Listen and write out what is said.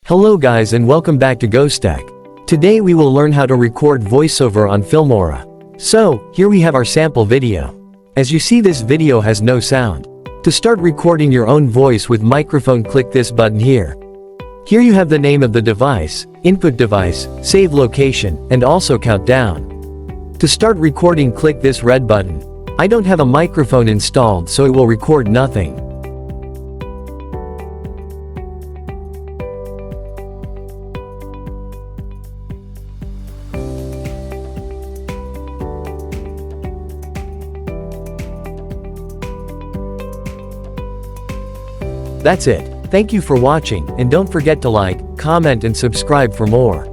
Hello guys and welcome back to GoStack. Today we will learn how to record voiceover on Filmora. So, here we have our sample video. As you see, this video has no sound. To start recording your own voice with microphone, click this button here. Here you have the name of the device, input device, save location, and also countdown. To start recording, click this red button. I don't have a microphone installed, so it will record nothing. That's it. Thank you for watching, and don't forget to like, comment and subscribe for more.